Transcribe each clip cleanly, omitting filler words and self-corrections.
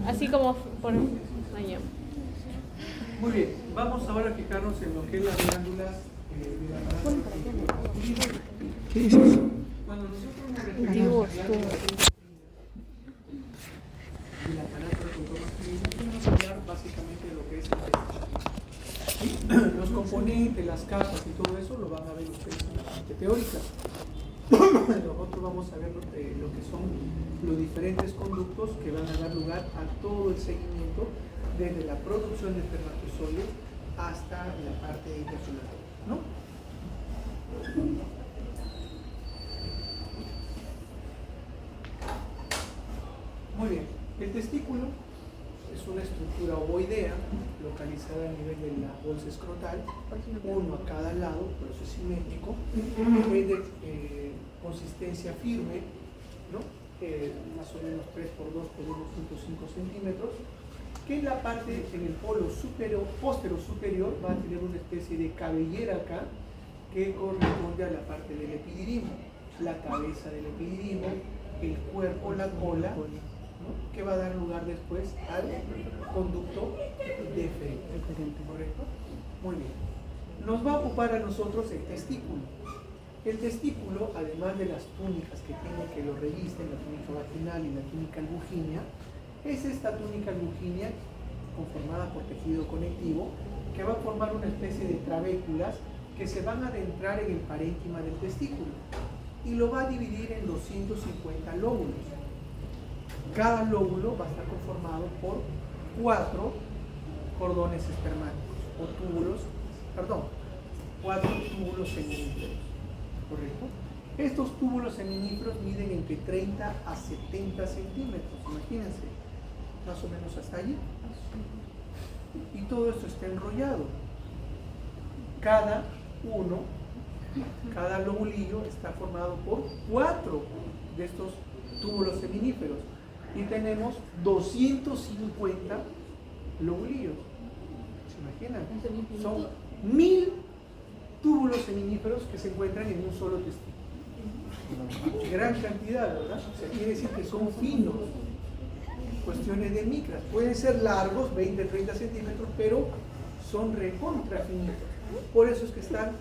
Así como por allá. Muy bien, vamos ahora a fijarnos en lo que es las glándulas del aparato. ¿Qué dices? Cuando nosotros nos referimos a glándulas del aparato reproductivo, vamos a hablar básicamente de lo que es el intestino. Los componentes, las capas y todo eso lo van a ver ustedes en la parte teórica. Nosotros vamos a ver lo que son los diferentes conductos que van a dar lugar a todo el seguimiento desde la producción de espermatozoides hasta la parte eyaculatoria, ¿no? Muy bien, el testículo es una estructura ovoidea localizada a nivel de la bolsa escrotal, uno a cada lado, por eso es simétrico, es de consistencia firme, ¿no? Más o menos 3 por 2 por 1.5 centímetros, que en la parte, en el polo póstero superior, va a tener una especie de cabellera acá, que corresponde a la parte del epididimo, la cabeza del epididimo, el cuerpo, la cola, ¿no? Que va a dar lugar después al conducto deferente, ¿correcto? Muy bien. Nos va a ocupar a nosotros el testículo. El testículo, además de las túnicas que tiene que lo revisten, la túnica vaginal y la túnica albuginea, es esta túnica albuginea conformada por tejido conectivo que va a formar una especie de trabéculas que se van a adentrar en el parénquima del testículo y lo va a dividir en 250 lóbulos. Cada lóbulo va a estar conformado por 4 cordones espermáticos o túbulos, 4 túbulos seminíferos, ¿correcto? Estos túbulos seminíferos miden entre 30 a 70 centímetros, imagínense, más o menos hasta allí. Y todo esto está enrollado. Cada lobulillo está formado por 4 de estos túbulos seminíferos. Y tenemos 250 lobulillos. ¿Se imaginan? Son 1000 túbulos seminíferos que se encuentran en un solo testículo. Gran cantidad, ¿verdad? O sea, quiere decir que son finos. Cuestiones de micras. Pueden ser largos, 20, 30 centímetros, pero son recontra finitos. Por eso es que están,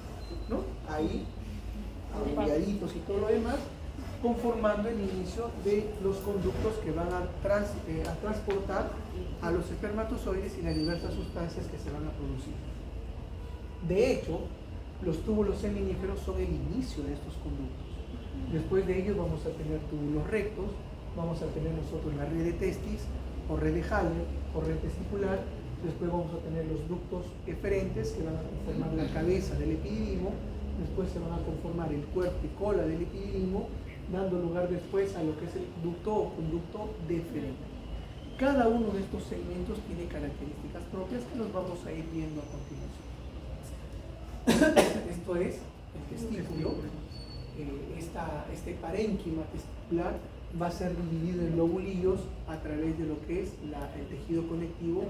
¿no? Ahí, abreviaditos y todo lo demás, conformando el inicio de los conductos que van a transportar a los espermatozoides y las diversas sustancias que se van a producir. De hecho, los túbulos seminíferos son el inicio de estos conductos. Después de ellos vamos a tener túbulos rectos, vamos a tener nosotros la red de testis, o red de Haller, o red testicular. Después vamos a tener los ductos eferentes que van a conformar la cabeza del epididimo. Después se van a conformar el cuerpo y cola del epididimo, dando lugar después a lo que es el ducto o conducto deferente. Cada uno de estos segmentos tiene características propias que nos vamos a ir viendo a continuación. Esto es el testículo. Este parénquima testicular va a ser dividido en lobulillos a través de lo que es el tejido conectivo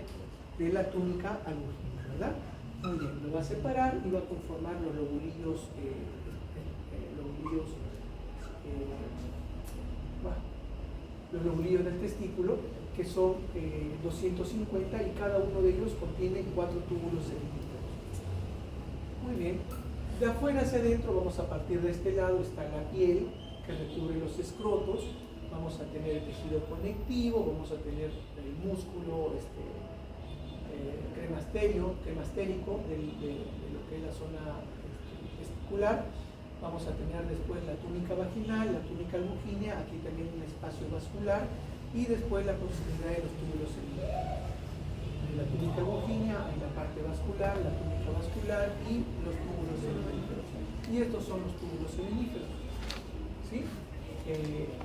de la túnica albuginea, ¿verdad? Muy bien, lo va a separar y va a conformar los lobulillos, los lobulillos del testículo, que son 250 y cada uno de ellos contiene 4 túbulos seminíferos. Muy bien, de afuera hacia adentro vamos a partir de este lado, está la piel que recubre los escrotos, vamos a tener el tejido conectivo, vamos a tener el músculo cremastérico de lo que es la zona testicular. Vamos a tener después la túnica vaginal, la túnica albuginea, aquí también un espacio vascular y después la proximidad de los túbulos seminíferos. En la túnica albuginea hay la parte vascular, la túnica vascular y los túbulos seminíferos. Y estos son los túbulos seminíferos, ¿sí?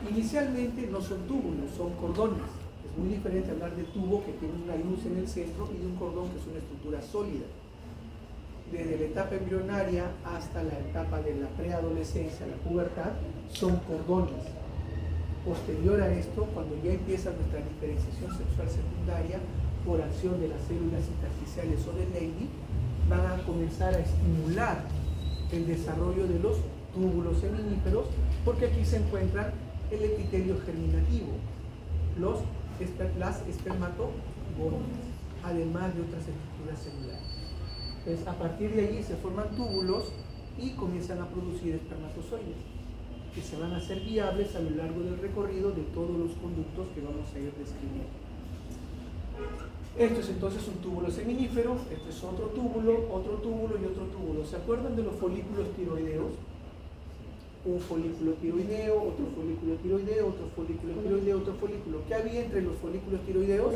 Inicialmente no son túbulos, son cordones. Es muy diferente hablar de tubo que tiene una luz en el centro y de un cordón que es una estructura sólida. Desde la etapa embrionaria hasta la etapa de la preadolescencia, la pubertad, son cordones. Posterior a esto, cuando ya empieza nuestra diferenciación sexual secundaria por acción de las células intersticiales o de Leydig, van a comenzar a estimular el desarrollo de los túbulos seminíferos, porque aquí se encuentra el epitelio germinativo, los las espermatogonias, además de otras estructuras celulares. Entonces, a partir de allí se forman túbulos y comienzan a producir espermatozoides, que se van a hacer viables a lo largo del recorrido de todos los conductos que vamos a ir describiendo. Esto es entonces un túbulo seminífero, este es otro túbulo y otro túbulo. ¿Se acuerdan de los folículos tiroideos? Un folículo tiroideo, otro folículo tiroideo, otro folículo tiroideo, otro folículo. ¿Qué había entre los folículos tiroideos?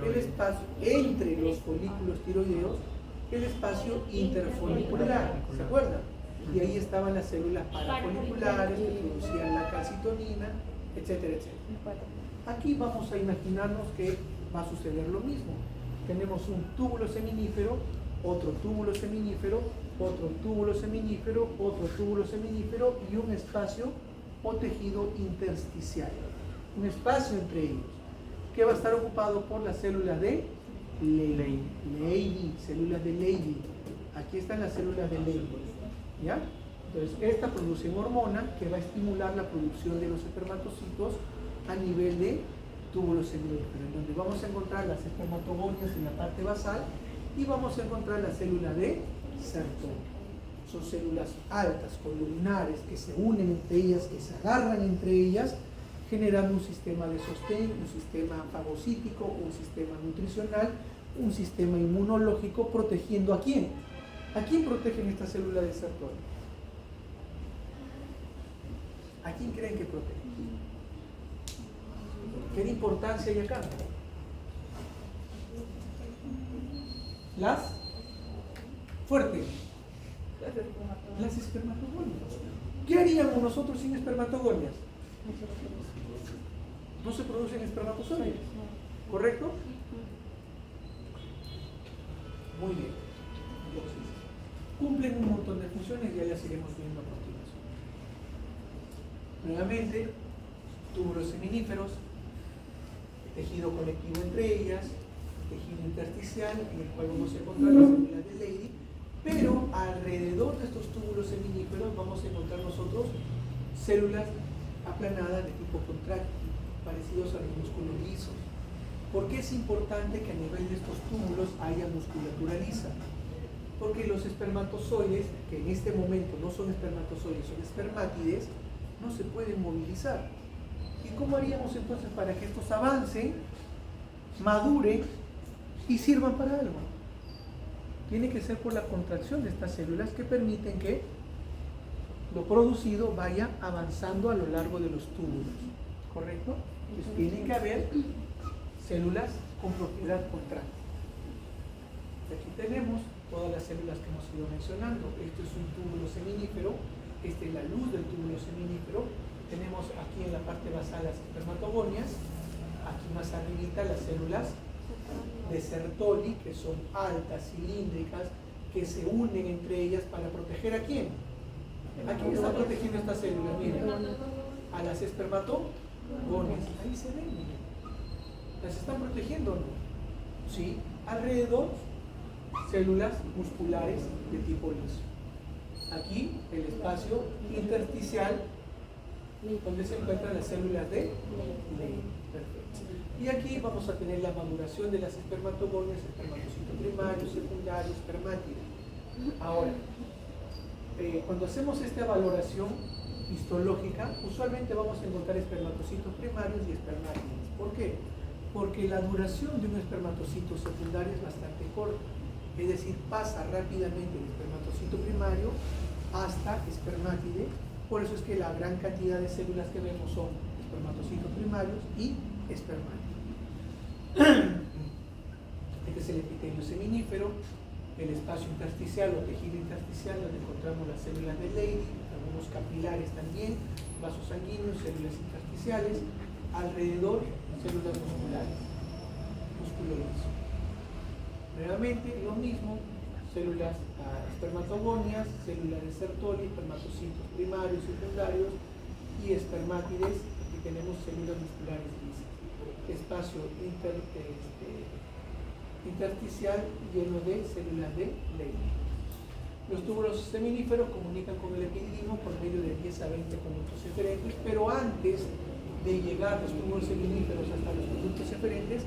El espacio entre los folículos tiroideos, el espacio interfolicular, ¿se acuerdan? Y ahí estaban las células parafoliculares que producían la calcitonina, etcétera, etcétera. Aquí vamos a imaginarnos que va a suceder lo mismo. Tenemos un túbulo seminífero, otro túbulo seminífero, otro túbulo seminífero, otro túbulo seminífero y un espacio o tejido intersticial. Un espacio entre ellos, que va a estar ocupado por las células de Leydig, células de Leydig. Aquí están las células de Leydig, ¿ya? Entonces, esta produce una hormona que va a estimular la producción de los espermatocitos a nivel de túbulo seminífero, en donde vamos a encontrar las espermatogonias en la parte basal y vamos a encontrar la célula de Sertoli. Son células altas, columnares, que se unen entre ellas, que se agarran entre ellas, generando un sistema de sostén, un sistema fagocítico, un sistema nutricional, un sistema inmunológico, protegiendo ¿a quién? ¿A quién protegen esta célula de Sertoli? ¿A quién creen que protege? ¿Qué importancia hay acá? Las fuertes. Las espermatogonias. ¿Qué haríamos nosotros sin espermatogonias? No se producen espermatozoides, ¿correcto? Muy bien. Entonces, cumplen un montón de funciones y ya las iremos viendo a continuación. Nuevamente, túbulos seminíferos, tejido conectivo entre ellas, tejido intersticial en el cual vamos a encontrar las células de Leydig, pero alrededor de estos túbulos seminíferos vamos a encontrar nosotros células aplanadas de tipo contráctil, parecidos a los músculos lisos. ¿Por qué es importante que a nivel de estos túbulos haya musculatura lisa? Porque los espermatozoides, que en este momento no son espermatozoides, son espermátides, no se pueden movilizar. ¿Y cómo haríamos entonces para que estos avancen, maduren y sirvan para algo? Tiene que ser por la contracción de estas células que permiten que lo producido vaya avanzando a lo largo de los túbulos, ¿correcto? Entonces tiene que haber células con propiedad contráctil. Aquí tenemos todas las células que hemos ido mencionando. Esto es un túbulo seminífero, esta es la luz del túbulo seminífero. Tenemos aquí en la parte basal las espermatogonias, aquí más arribita las células de Sertoli, que son altas, cilíndricas, que se unen entre ellas para proteger ¿a quién? ¿A quién está protegiendo estas células? Miren, a las espermatogonias. Ahí se ven, miren. ¿Las están protegiendo o no? Sí. Alrededor, células musculares de tipo liso. Aquí, el espacio intersticial, donde se encuentran las células de Leydig. Perfecto. Y aquí vamos a tener la maduración de las espermatogonias, espermatocito primario, secundario, espermátido. Ahora, cuando hacemos esta valoración histológica, usualmente vamos a encontrar espermatocitos primarios y espermátidos. ¿Por qué? Porque la duración de un espermatocito secundario es bastante corta. Es decir, pasa rápidamente del espermatocito primario hasta espermátide. Por eso es que la gran cantidad de células que vemos son espermatocitos primarios y espermátidos. Este es el epitelio seminífero, el espacio intersticial o tejido intersticial donde encontramos las células de Leydig, algunos capilares también, vasos sanguíneos, células intersticiales, alrededor células musculares, músculo liso. Nuevamente lo mismo, células espermatogonias, células de Sertoli, espermatocitos primarios, secundarios y espermátides. Aquí tenemos células musculares lisas. Espacio intersticial lleno de células de Leydig. Los túbulos seminíferos comunican con el epididimo por medio de 10 a 20 conductos eferentes, pero antes de llegar los túbulos seminíferos hasta los conductos eferentes,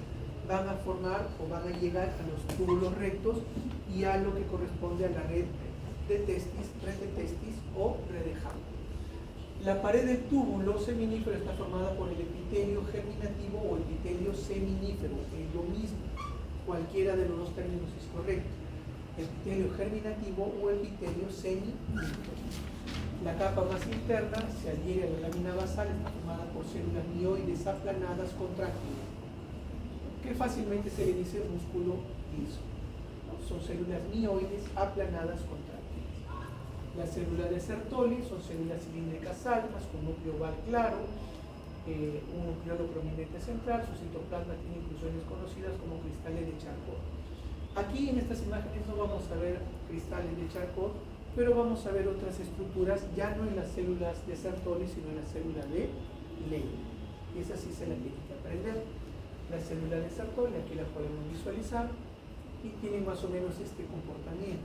van a formar o van a llegar a los túbulos rectos y a lo que corresponde a la red de testis o red de Hall. La pared del túbulo seminífero está formada por el epitelio germinativo o epitelio seminífero, es lo mismo, cualquiera de los dos términos es correcto. Epitelio germinativo o epitelio seminífero. La capa más interna se adhiere a la lámina basal, está formada por células mioides aplanadas contráctiles, que fácilmente se le dice músculo liso, ¿no? Son células mioides aplanadas contráctiles. Las células de Sertoli son células cilíndricas altas con núcleo oval claro, un nucleolo prominente central. Su citoplasma tiene inclusiones conocidas como cristales de Charcot. Aquí en estas imágenes no vamos a ver cristales de Charcot, pero vamos a ver otras estructuras, ya no en las células de Sertoli, sino en las células de Leydig. Y esa sí se la tiene que aprender. La célula de Sertoli, aquí la podemos visualizar, y tienen más o menos este comportamiento.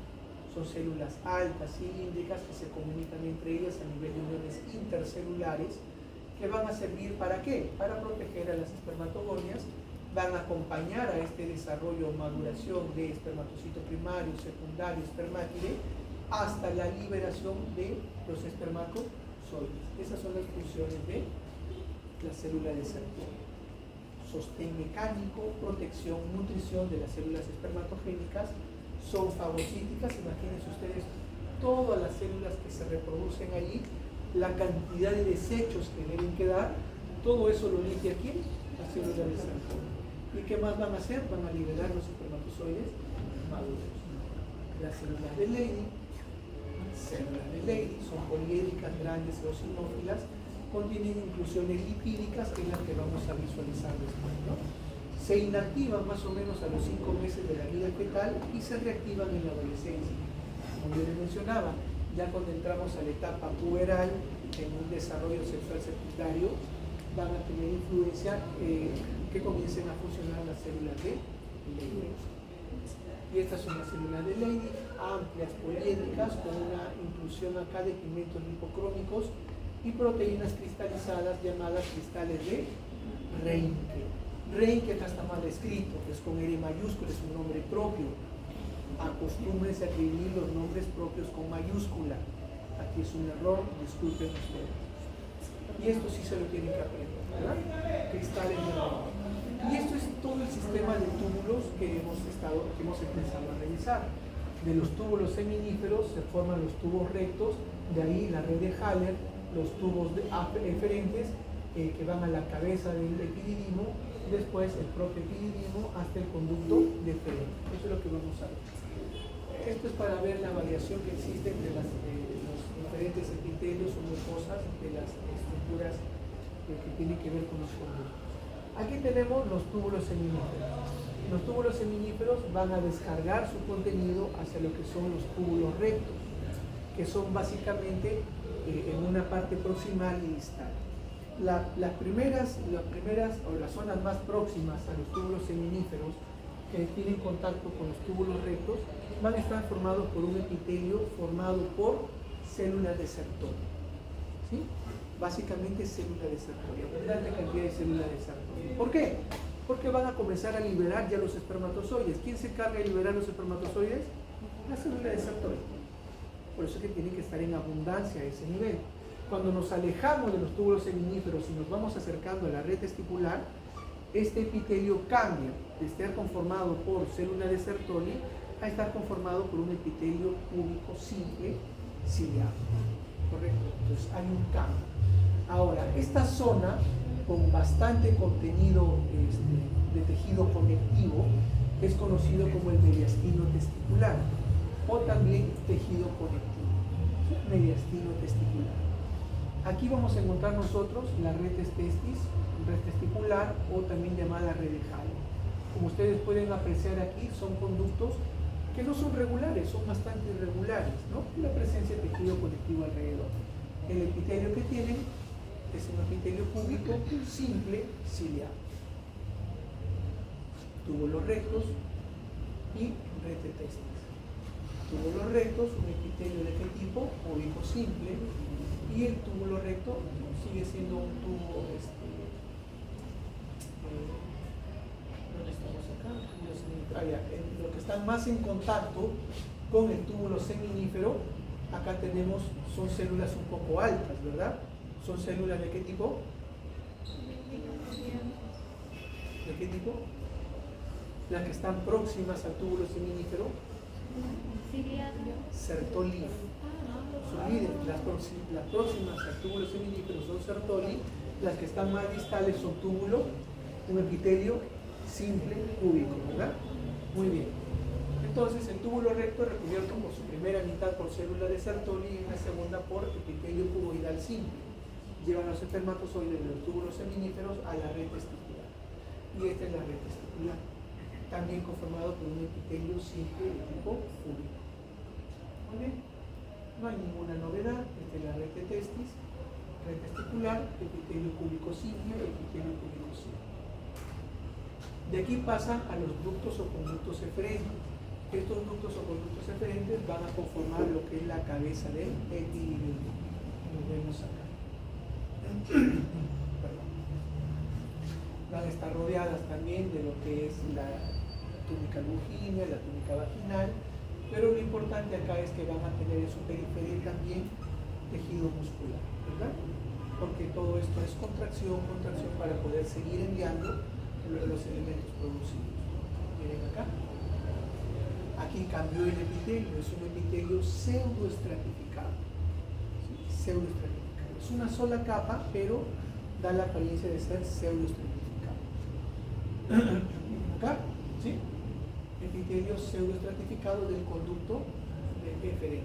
Son células altas, cilíndricas, que se comunican entre ellas a nivel de uniones intercelulares, que van a servir ¿para qué? Para proteger a las espermatogonias, van a acompañar a este desarrollo o maduración de espermatocito primario, secundario, espermátide, hasta la liberación de los espermatozoides. Esas son las funciones de la célula de Sertoli. Sostén mecánico, protección, nutrición de las células espermatogénicas. Son fagocíticas, imagínense ustedes todas las células que se reproducen allí, la cantidad de desechos que deben quedar, todo eso lo limpia aquí, la célula de Sertoli. ¿Y qué más van a hacer? Van a liberar los espermatozoides maduros. Las células de Leydig son poliédricas, grandes, eosinófilas, contienen inclusiones lipídicas, que es la que vamos a visualizar después, ¿no? Se inactivan más o menos a los 5 meses de la vida fetal y se reactivan en la adolescencia. Como yo les mencionaba, ya cuando entramos a la etapa puberal, en un desarrollo sexual secundario, van a tener influencia que comiencen a funcionar las células de Leydig. Y estas son las células de Leydig, amplias, poliédricas, con una inclusión acá de pigmentos lipocrómicos y proteínas cristalizadas llamadas cristales de Reinke. Reinke acá está mal escrito, es con R mayúscula, es un nombre propio. Acostúmbrense a escribir los nombres propios con mayúscula. Aquí es un error, disculpen ustedes. Y esto sí se lo tienen que aprender, ¿verdad? Cristales de Reinke. Y esto es todo el sistema de túbulos que hemos empezado a revisar. De los túbulos seminíferos se forman los tubos rectos, de ahí la red de Haller, los tubos eferentes que van a la cabeza del epididimo, después el propio epididimo hasta el conducto deferente. Eso es lo que vamos a ver. Esto es para ver la variación que existe entre los diferentes epitelios o mucosas de las estructuras que tienen que ver con los conductos. Aquí tenemos los túbulos seminíferos. Los túbulos seminíferos van a descargar su contenido hacia lo que son los túbulos rectos, que son básicamente en una parte proximal y distal. Las primeras o las zonas más próximas a los túbulos seminíferos que tienen contacto con los túbulos rectos van a estar formados por un epitelio formado por células de Sertoli. ¿Sí? Básicamente células de Sertoli, abundante cantidad de células de Sertoli. ¿Por qué? Porque van a comenzar a liberar ya los espermatozoides. ¿Quién se encarga de liberar los espermatozoides? La célula de Sertoli. Por eso es que tienen que estar en abundancia a ese nivel. Cuando nos alejamos de los túbulos seminíferos y nos vamos acercando a la red testicular, este epitelio cambia de estar conformado por células de Sertoli a estar conformado por un epitelio púbico simple ciliado. ¿Correcto? Entonces hay un cambio. Ahora, esta zona con bastante contenido de tejido conectivo es conocido como el mediastino testicular o también tejido conectivo. Mediastino testicular. Aquí vamos a encontrar nosotros la red testicular o también llamada red de Haller. Como ustedes pueden apreciar aquí, son conductos que no son regulares, son bastante irregulares, ¿no? La presencia de tejido conectivo alrededor. El epitelio que tienen es un epitelio púbico simple ciliado. Túbulos rectos y red de testis. Túbulos rectos, un epitelio de qué tipo, púbico simple, y el túbulo recto sigue siendo un tubo los que están más en contacto con el túbulo seminífero, acá tenemos, son células un poco altas, ¿verdad? ¿Son células de qué tipo? ¿De qué tipo? Las que están próximas al túbulo seminífero. Sertoli. Las próximas al túbulo seminífero son Sertoli, las que están más distales son túbulo, un epitelio simple cúbico, ¿verdad? Muy bien. Entonces el túbulo recto es recubierto por su primera mitad por célula de Sertoli y en la segunda por epitelio cuboidal simple. Llevan los espermatozoides de los túbulos seminíferos a la red testicular. Y esta es la red testicular, también conformado por un epitelio simple de tipo cúbico. Muy bien. No hay ninguna novedad. Esta es la red de testis, red testicular, epitelio cúbico simple, epitelio cúbico simple. De aquí pasan a los ductos o conductos eferentes. Estos ductos o conductos eferentes van a conformar lo que es la cabeza del epididimo. Nos vemos acá. Van a estar rodeadas también de lo que es la túnica lujígea, la túnica vaginal, pero lo importante acá es que van a tener en su periferia también tejido muscular, ¿verdad? Porque todo esto es contracción para poder seguir enviando los elementos producidos. Miren acá. Aquí cambió el epitelio, es un epitelio pseudoestratificado. ¿Sí? Pseudoestratificado. Es una sola capa, pero da la apariencia de ser pseudoestratificado. Acá, ¿sí? Epitelio pseudoestratificado del conducto eferente.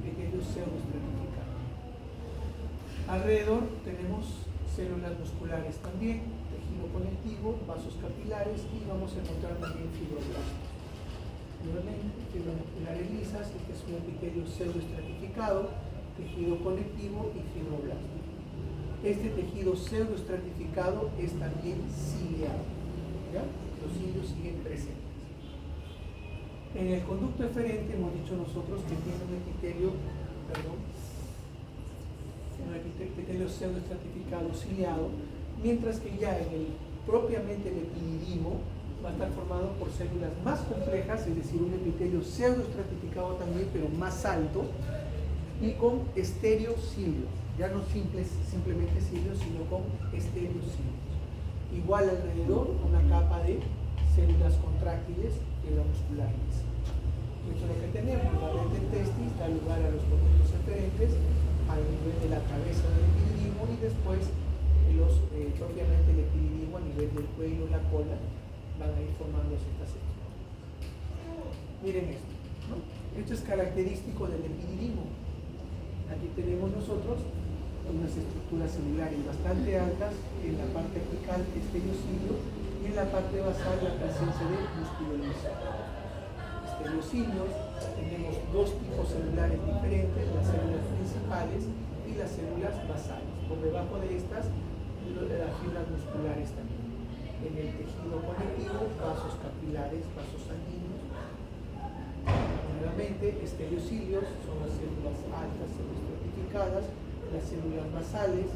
Epitelio pseudoestratificado. Alrededor tenemos células musculares también, tejido conectivo, vasos capilares y vamos a encontrar también fibroblastos. Nuevamente, fibras musculares lisas, este es un epitelio pseudoestratificado, tejido conectivo y fibroblasto. Este tejido pseudoestratificado es también ciliado, ¿ya? Los cilios siguen presentes. En el conducto eferente hemos dicho nosotros que tiene un epitelio pseudoestratificado ciliado, mientras que ya en propiamente el epididimo va a estar formado por células más complejas, es decir, un epitelio pseudoestratificado también, pero más alto, y con estereocilios, ya no simplemente cilios, sino con estereocilios. Igual alrededor una capa de células contráctiles y la muscular lisa. Esto es lo que tenemos. La red de testis da lugar a los conductos eferentes al nivel de la cabeza del epididimo y después propiamente el epididimo a nivel del cuello y la cola van a ir formando estas estructuras. Miren esto, ¿no? Esto es característico del epididimo. Aquí tenemos nosotros unas estructuras celulares bastante altas en la parte apical, estereocilio, y en la parte basal la presencia de músculo liso. Estereocilios, tenemos dos tipos celulares diferentes, las células principales y las células basales. Por debajo de estas, las fibras musculares también. En el tejido conectivo, vasos capilares, vasos sanguíneos. Nuevamente, estereocilios son las células altas pseudoestratificadas, las células basales,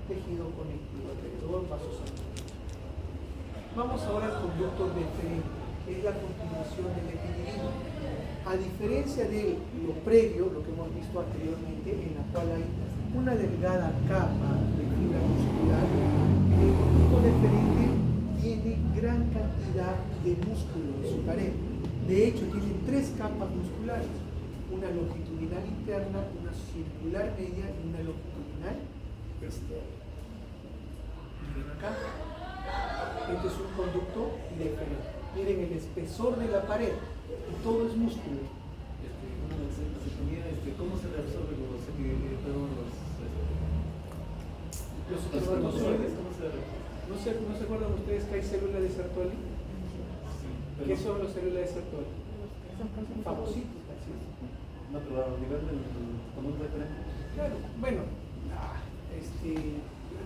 tejido conectivo alrededor, vasos sanguíneos. Vamos ahora al conducto deferente, que es la continuación del epididimo. A diferencia de lo previo, lo que hemos visto anteriormente, en la cual hay una delgada capa de fibra muscular, el conducto deferente tiene gran cantidad de músculo en su pared. De hecho, tiene tres capas musculares, una longitudinal interna, una circular media y una longitudinal externa. Miren acá, este es un conducto deferente. Miren el espesor de la pared, todo es músculo. ¿Cómo se reabsorben los espermatozoides? ¿No se acuerdan ustedes que hay células de Sertoli? ¿Qué son las células de Sertoli? Fagocitos, ¿sí? No, pero a nivel del conducto deferente. Claro, bueno,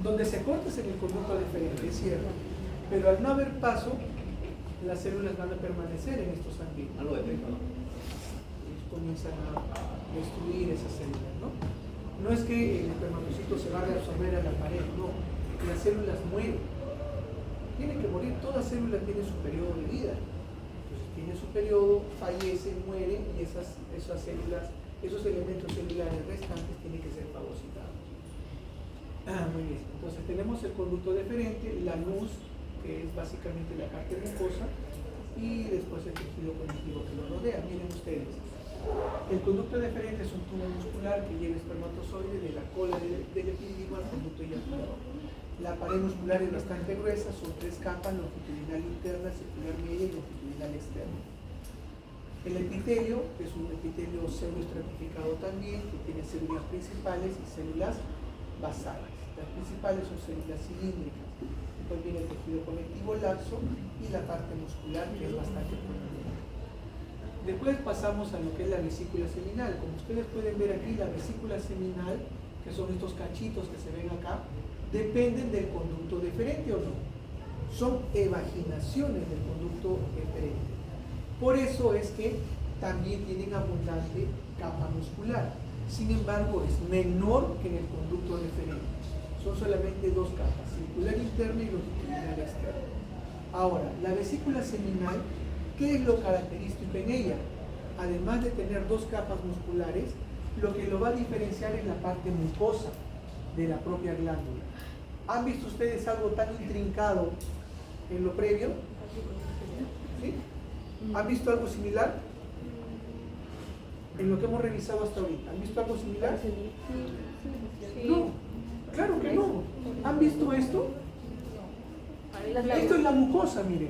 donde se corta es en el conducto deferente, es cierto, pero al no haber paso, las células van a permanecer en estos ambientes. Algo de efecto, ¿no? Ellos comienzan a destruir esas células, ¿no? No es que el espermatozoide se va a reabsorber a la pared, no, las células mueren. Tiene que morir, toda célula tiene su periodo de vida. Entonces tiene su periodo, fallece, muere y esas células, esos elementos celulares restantes tienen que ser fagocitados. Muy bien, entonces tenemos el conducto deferente, la luz, que es básicamente la parte mucosa, y después el tejido conectivo que lo rodea. Miren ustedes, el conducto deferente es un tubo muscular que lleva espermatozoide de la cola del epidídimo al conducto eyaculador. La pared muscular es bastante gruesa, son 3 capas, longitudinal interna, circular media y longitudinal externa. El epitelio es un epitelio pseudoestratificado también, que tiene células principales y células basales. Las principales son células cilíndricas. Después viene el tejido conectivo laxo y la parte muscular, que es bastante profunda. Después pasamos a lo que es la vesícula seminal. Como ustedes pueden ver aquí, la vesícula seminal, que son estos cachitos que se ven acá, dependen del conducto deferente o no. Son evaginaciones del conducto deferente. Por eso es que también tienen abundante capa muscular. Sin embargo, es menor que en el conducto deferente. Son solamente 2 capas, circular interna y longitudinal externa. Ahora, la vesícula seminal, ¿qué es lo característico en ella? Además de tener 2 capas musculares, lo que lo va a diferenciar es la parte mucosa de la propia glándula. ¿Han visto ustedes algo tan intrincado en lo previo? ¿Sí? ¿Han visto algo similar? En lo que hemos revisado hasta ahorita. ¿Han visto algo similar? No, claro que no. ¿Han visto esto? Esto es la mucosa, miren.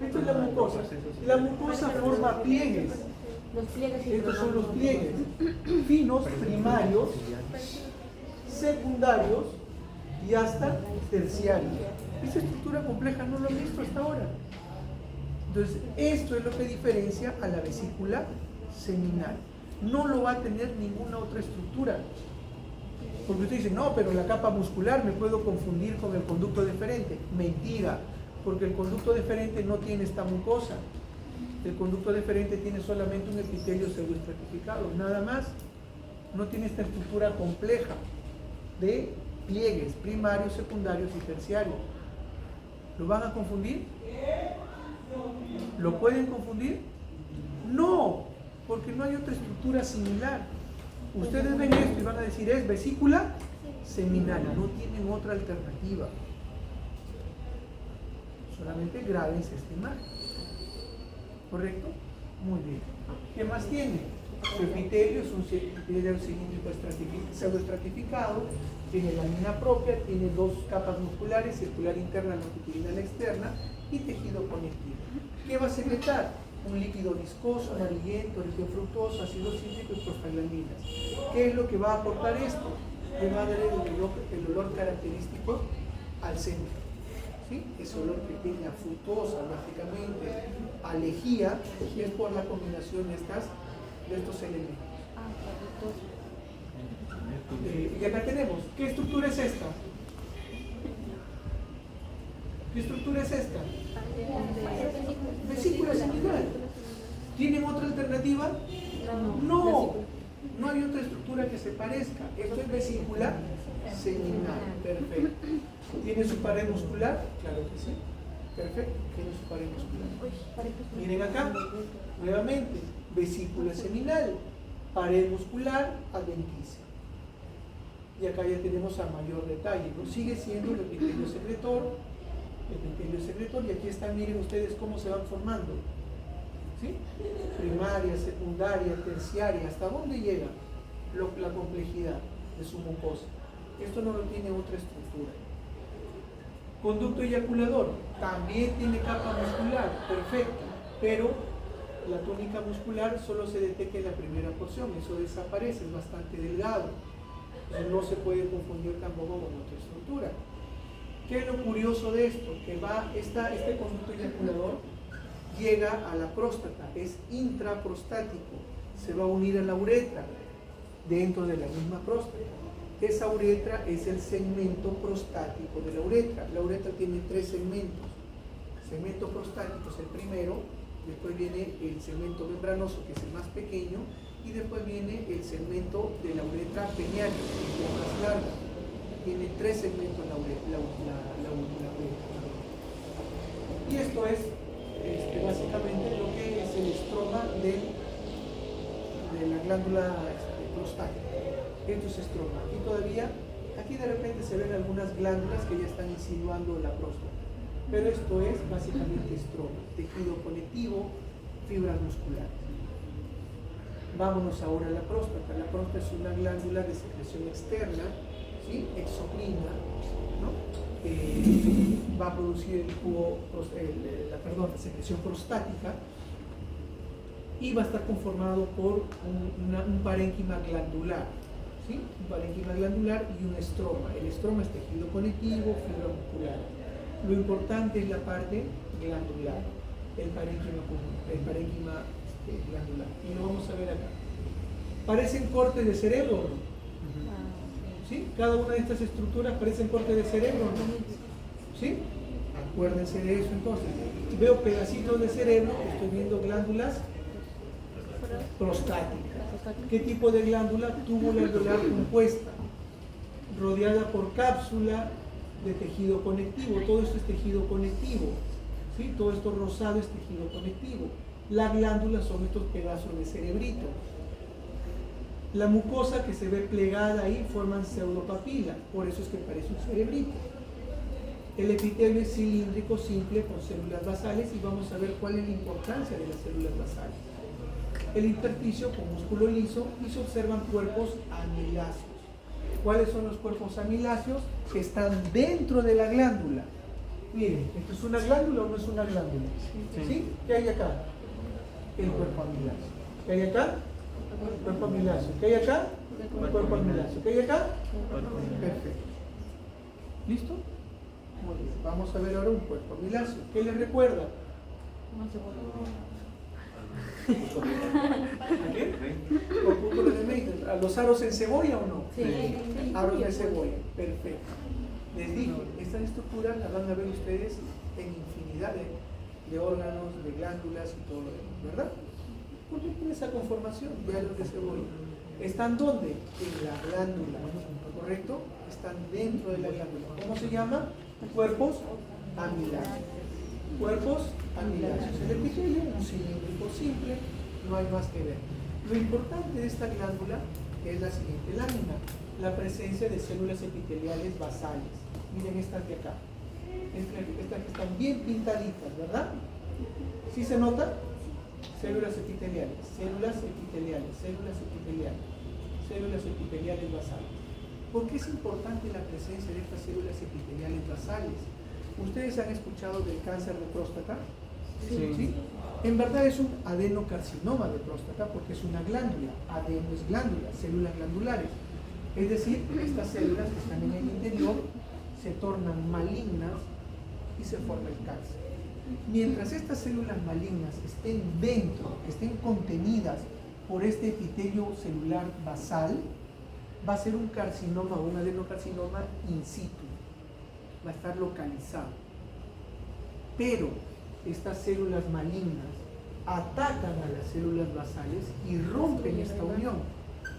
Esto es la mucosa. La mucosa forma pliegues. Estos son los pliegues finos, primarios, secundarios y hasta terciarios. Esa estructura compleja no lo han visto hasta ahora. Entonces, esto es lo que diferencia a la vesícula seminal. No lo va a tener ninguna otra estructura. Porque usted dice, no, pero la capa muscular me puedo confundir con el conducto deferente. Mentira, porque el conducto deferente no tiene esta mucosa. El conducto deferente tiene solamente un epitelio pseudoestratificado, nada más. No tiene esta estructura compleja de pliegues primarios, secundarios y terciarios. ¿Lo van a confundir? ¿Lo pueden confundir? No, porque no hay otra estructura similar. Ustedes ven esto y van a decir, es vesícula seminal, no tienen otra alternativa. Solamente grábense esta imagen. ¿Correcto? Muy bien. ¿Qué más tiene? Su epitelio es un epitelio cilíndrico pseudoestratificado, tiene lámina propia, tiene 2 capas musculares, circular interna, longitudinal externa y tejido conectivo. ¿Qué va a secretar? Un líquido viscoso, amarillento, líquido fructuoso, ácido cítrico y prostaglandinas. ¿Qué es lo que va a aportar esto? Le va a dar el olor característico al centro. ¿Sí? Ese olor que tiene a fructosa, básicamente, a lejía, y es por la combinación de estos elementos. Y acá tenemos, ¿qué estructura es esta? ¿Qué estructura es esta? Vesícula seminal. ¿Tienen otra alternativa? No, no hay otra estructura que se parezca. Esto es vesícula seminal. Perfecto. ¿Tiene su pared muscular? Claro que sí. Perfecto. Tiene su pared muscular. Miren acá, nuevamente, vesícula seminal, pared muscular adventicia. Y acá ya tenemos a mayor detalle, ¿no? Sigue siendo el epitelio secretor, y aquí están, miren ustedes cómo se van formando. ¿Sí? Primaria, secundaria, terciaria, ¿hasta dónde llega la complejidad de su mucosa? Esto no lo tiene otra estructura. Conducto eyaculador, también tiene capa muscular, perfecto, pero la túnica muscular solo se detecta en la primera porción, eso desaparece, es bastante delgado. Entonces no se puede confundir tampoco con otra estructura. ¿Qué es lo curioso de esto? Que este conducto eyaculador llega a la próstata, es intraprostático, se va a unir a la uretra dentro de la misma próstata. Esa uretra es el segmento prostático de la uretra. La uretra tiene 3 segmentos. El segmento prostático es el primero, después viene el segmento membranoso, que es el más pequeño, y después viene el segmento de la uretra peniana, que es la más larga. Tiene 3 segmentos la uretra. Y esto es básicamente lo que es el estroma de la glándula prostática. Esto es estroma. Y todavía, aquí de repente se ven algunas glándulas que ya están insinuando la próstata. Pero esto es básicamente estroma, tejido conectivo, fibras musculares. Vámonos ahora a la próstata. La próstata es una glándula de secreción externa, ¿sí? Exocrina, ¿no? Va a producir el jugo, la secreción prostática, y va a estar conformado por un parénquima glandular, ¿sí? Un parénquima glandular y un estroma. El estroma es tejido conectivo, fibra muscular. Lo importante es la parte glandular, el parénquima glandular. Y lo vamos a ver acá. ¿Parecen cortes de cerebro o no? ¿Sí? Cada una de estas estructuras parecen cortes de cerebro o no. ¿Sí? Acuérdense de eso entonces. Veo pedacitos de cerebro, estoy viendo glándulas prostáticas. ¿Qué tipo de glándula? Túbulo alveolar compuesta, rodeada por cápsula de tejido conectivo. Todo esto es tejido conectivo, ¿sí? Todo esto rosado es tejido conectivo. La glándula son estos pedazos de cerebrito. La mucosa que se ve plegada ahí forman pseudopapilas, por eso es que parece un cerebrito. El epitelio es cilíndrico simple con células basales, y vamos a ver cuál es la importancia de las células basales. El intersticio con músculo liso, y se observan cuerpos amiláceos. ¿Cuáles son los cuerpos amiláceos? Que están dentro de la glándula. Miren, ¿esto es una glándula o no es una glándula? ¿Sí? ¿Qué hay acá? El cuerpo amiláceo. ¿Qué hay acá? El cuerpo amiláceo. ¿Qué hay acá? El cuerpo amiláceo. ¿Qué hay acá? Perfecto. ¿Listo? Muy bien. Vamos a ver ahora un cuerpo amiláceo. ¿Qué les recuerda? ¿A qué? Opúsculo de Meitel. ¿A los aros en cebolla o no? Sí. Aros de cebolla. Perfecto. Les dije, estas estructuras las van a ver ustedes en infinidad de órganos, de glándulas y todo lo demás, ¿verdad? ¿Por qué tiene esa conformación de aros de cebolla? ¿Están dónde? En la glándula, ¿correcto? Están dentro de la glándula. ¿Cómo se llama? Cuerpos amiláceos. Cuerpos amiláceos. El epitelio, un cilíndrico simple, no hay más que ver. Lo importante de esta glándula es la siguiente lámina: la presencia de células epiteliales basales. Miren estas de acá. Estas que están bien pintaditas, ¿verdad? ¿Sí se nota? Células epiteliales, células epiteliales, células epiteliales, células epiteliales basales. ¿Por qué es importante la presencia de estas células epiteliales basales? ¿Ustedes han escuchado del cáncer de próstata? Sí. En verdad es un adenocarcinoma de próstata porque es una glándula. Adeno es glándula, células glandulares. Es decir, estas células que están en el interior se tornan malignas y se forma el cáncer. Mientras estas células malignas estén dentro, estén contenidas por este epitelio celular basal, va a ser un carcinoma o un adenocarcinoma in situ, va a estar localizado. Pero estas células malignas atacan a las células basales y rompen esta unión,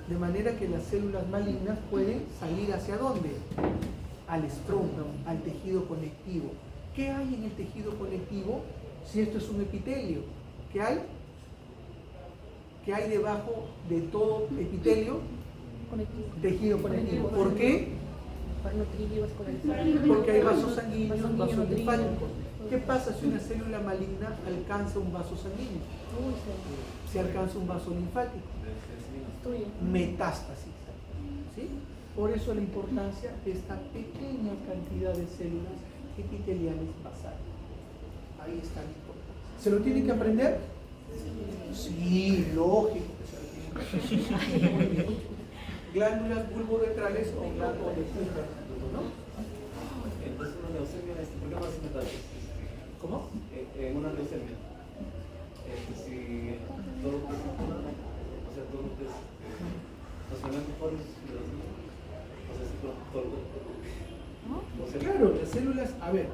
de manera que las células malignas pueden salir ¿hacia dónde? Al estroma, al tejido conectivo. ¿Qué hay en el tejido conectivo si esto es un epitelio? ¿Qué hay? ¿Qué hay debajo de todo epitelio? Tejido conectivo. ¿Por qué? Porque hay vasos sanguíneos, vasos linfáticos. ¿Qué pasa si una célula maligna alcanza un vaso sanguíneo? Se alcanza un vaso linfático. Metástasis. ¿Sí? Por eso la importancia de esta pequeña cantidad de células epiteliales basales. Ahí está la importancia. ¿Se lo tienen que aprender? Sí, lógico que se lo tienen que aprender. Muy bien. Glándulas bulboretrales o glándulas de Cooper, ¿no? Entonces, una leucemia, ¿por qué no hace metástasis? ¿Cómo? En una leucemia. Si todo lo que es, o sea, todo lo que es los elementos formes de los niños, o sea, todo lo que... Claro, las células, a ver,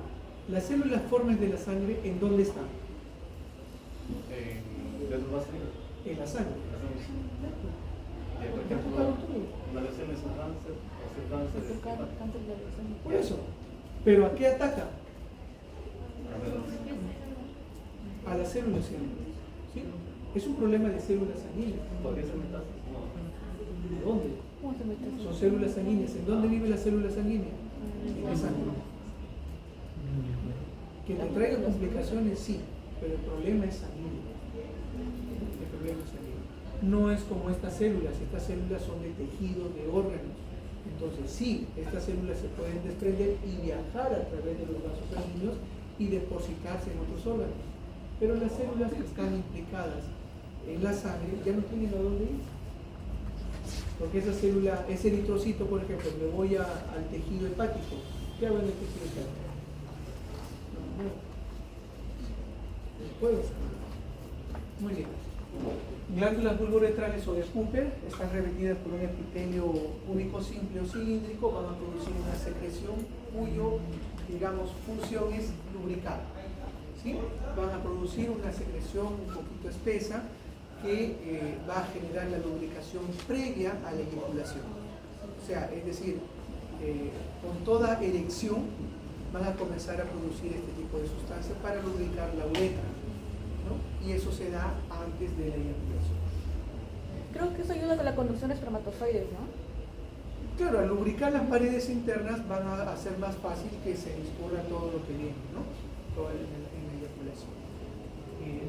las células formes de la sangre, ¿en dónde están? En la sangre. Por ejemplo, la leucemia es un cáncer, o sea, cáncer es... Por eso. ¿Pero a qué ataca? a las células sanguíneas. ¿Sí? Es un problema de células sanguíneas. ¿Podría ser metástasis? No. ¿De dónde? ¿Cómo se mete eso? Son células sanguíneas. ¿En dónde vive la célula sanguínea? En el sangre. Que te traiga complicaciones, sí, pero el problema es sanguíneo. El problema es sanguíneo. No es como estas células son de tejidos, de órganos. Entonces sí, estas células se pueden desprender y viajar a través de los vasos sanguíneos y depositarse en otros órganos. Pero las células que están implicadas en la sangre ya no tienen a dónde ir. Porque esa célula, ese eritrocito, por ejemplo, me voy al tejido hepático. ¿Qué hago en el tejido hepático? No puedo saber. Muy bien. Glándulas bulboretrales o de Cooper están revestidas por un epitelio único, simple o cilíndrico. Van a producir una secreción cuyo, digamos, función es lubricar. ¿Sí? Van a producir una secreción un poquito espesa que va a generar la lubricación previa a la eyaculación. O sea, es decir, con toda erección van a comenzar a producir este tipo de sustancias para lubricar la uretra, ¿no? Y eso se da antes de la eyaculación. Creo que eso ayuda a la conducción de espermatozoides, ¿no? Claro, al lubricar las paredes internas van a hacer más fácil que se discurra todo lo que viene, ¿no? Todo en la eyaculación.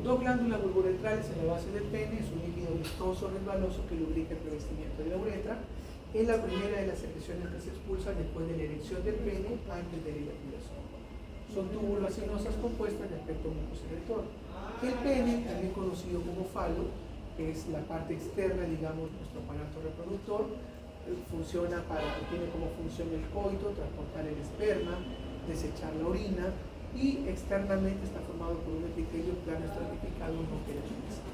Dos glándulas bulboretrales en la base del pene, es un líquido vistoso, resbaloso que lubrica el revestimiento de la uretra. Es la primera de las secreciones que se expulsan después de la erección del pene antes de la eyaculación. Son túbulos acinosas compuestas de aspecto mucosecretor. El pene, también conocido como falo, es la parte externa, digamos, de nuestro aparato reproductor. Tiene como función el coito, transportar el esperma, desechar la orina, y externamente está formado por un epitelio plano estratificado no queratinizado.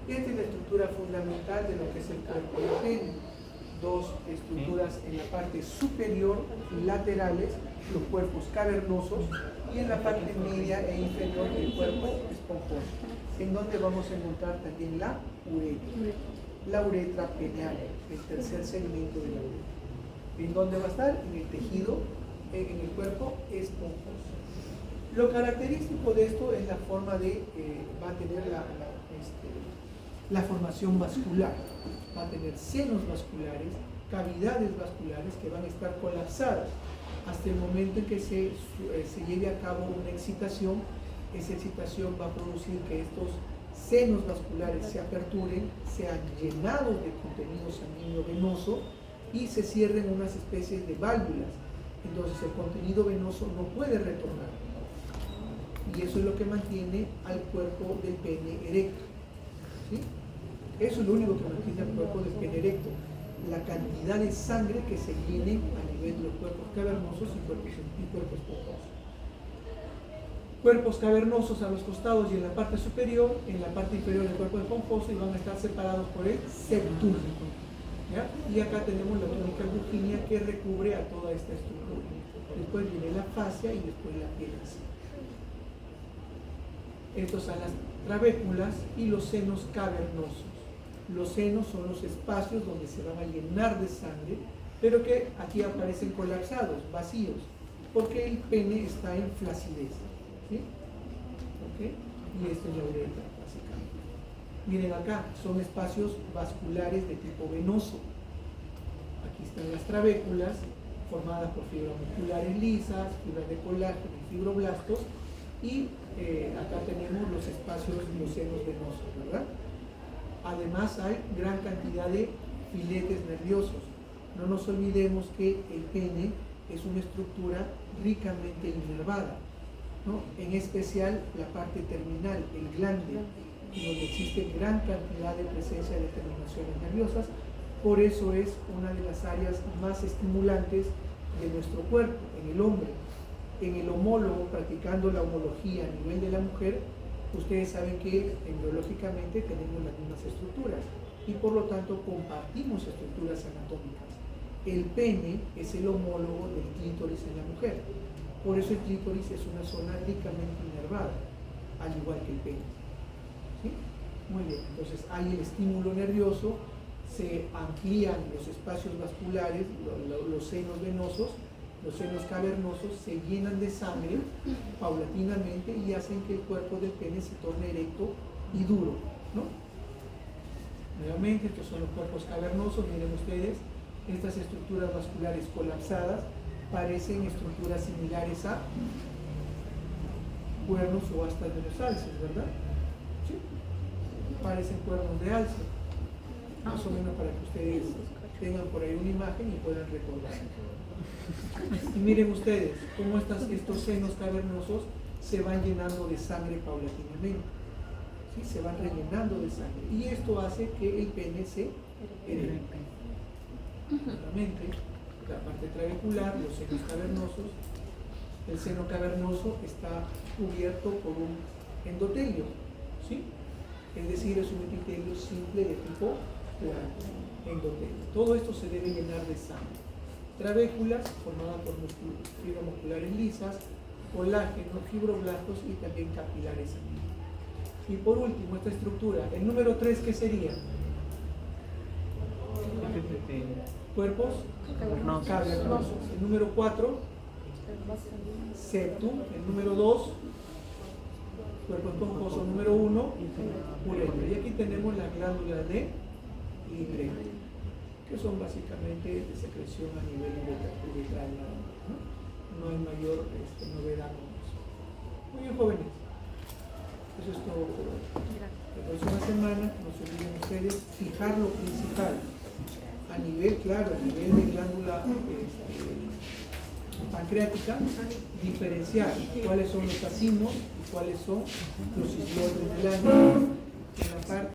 Esta es la estructura fundamental de lo que es el cuerpo del pene. Dos estructuras en la parte superior, laterales, los cuerpos cavernosos, y en la parte media e inferior el cuerpo esponjoso, en donde vamos a encontrar también la uretra peneal, el tercer segmento de la uretra. ¿En dónde va a estar? En el tejido, en el cuerpo esponjoso. Lo característico de esto es la forma de, va a tener la formación vascular, va a tener senos vasculares, cavidades vasculares que van a estar colapsadas hasta el momento en que se lleve a cabo una excitación. Esa excitación va a producir que estos senos vasculares se aperturen, sean llenados de contenido sanguíneo venoso y se cierren unas especies de válvulas. Entonces el contenido venoso no puede retornar. Y eso es lo que mantiene al cuerpo del pene erecto. ¿Sí? Eso es lo único que mantiene al cuerpo del pene erecto. La cantidad de sangre que se viene a nivel de los cuerpos cavernosos y cuerpos esponjosos. Cuerpos cavernosos a los costados y en la parte superior, en la parte inferior del cuerpo esponjoso, y van a estar separados por el septum. ¿Ya? Y acá tenemos la túnica albuginea que recubre a toda esta estructura. Después viene la fascia y después la piel en sí. Estos son las trabéculas y los senos cavernosos. Los senos son los espacios donde se van a llenar de sangre, pero que aquí aparecen colapsados, vacíos, porque el pene está en flacidez. ¿Sí? ¿Okay? Y esto es la uretra, básicamente. Miren acá, son espacios vasculares de tipo venoso. Aquí están las trabéculas, formadas por fibras musculares lisas, fibras de colágeno y fibroblastos, y acá tenemos los espacios, los senos venosos, ¿verdad? Además hay gran cantidad de filetes nerviosos. No nos olvidemos que el pene es una estructura ricamente inervada, ¿no? En especial la parte terminal, el glande, donde existe gran cantidad de presencia de terminaciones nerviosas. Por eso es una de las áreas más estimulantes de nuestro cuerpo, en el hombre. En el homólogo, practicando la homología a nivel de la mujer, ustedes saben que embriológicamente tenemos las mismas estructuras y por lo tanto compartimos estructuras anatómicas. El pene es el homólogo del clítoris en la mujer. Por eso el clítoris es una zona ricamente inervada, al igual que el pene. ¿Sí? Muy bien, entonces hay el estímulo nervioso, se amplían los espacios vasculares, los senos venosos, Los senos cavernosos se llenan de sangre paulatinamente y hacen que el cuerpo del pene se torne erecto y duro, ¿no? Nuevamente, estos son los cuerpos cavernosos. Miren ustedes, estas estructuras vasculares colapsadas parecen estructuras similares a cuernos o astas de los alces, ¿verdad? ¿Sí? Parecen cuernos de alce, más o menos para que ustedes tengan por ahí una imagen y puedan recordar. Y miren ustedes cómo estos senos cavernosos se van llenando de sangre paulatinamente, ¿sí? Se van rellenando de sangre y esto hace que el pene se erecte. Nuevamente, la parte trabecular, los senos cavernosos. El seno cavernoso está cubierto por un endotelio, ¿sí? Es decir, es un epitelio simple de tipo endotelio. Todo esto se debe llenar de sangre. Trabéculas formadas por fibras musculares lisas, colágeno, fibroblastos y también capilares sanguíneos. Y por último, esta estructura, el número 3, ¿qué sería? Cuerpos cavernosos. El número 4, septum. El número 2, cuerpo esponjoso. Número 1, uretra. Y aquí tenemos las glándulas de Lindgren, que son básicamente de secreción a nivel uretral. No hay mayor novedad con eso. Muy bien, jóvenes. Eso es todo por hoy. La próxima semana, no se olviden ustedes, fijar lo principal a nivel, claro, a nivel de glándula pancreática, diferenciar cuáles son los acimos y cuáles son los isloides del ano. En la parte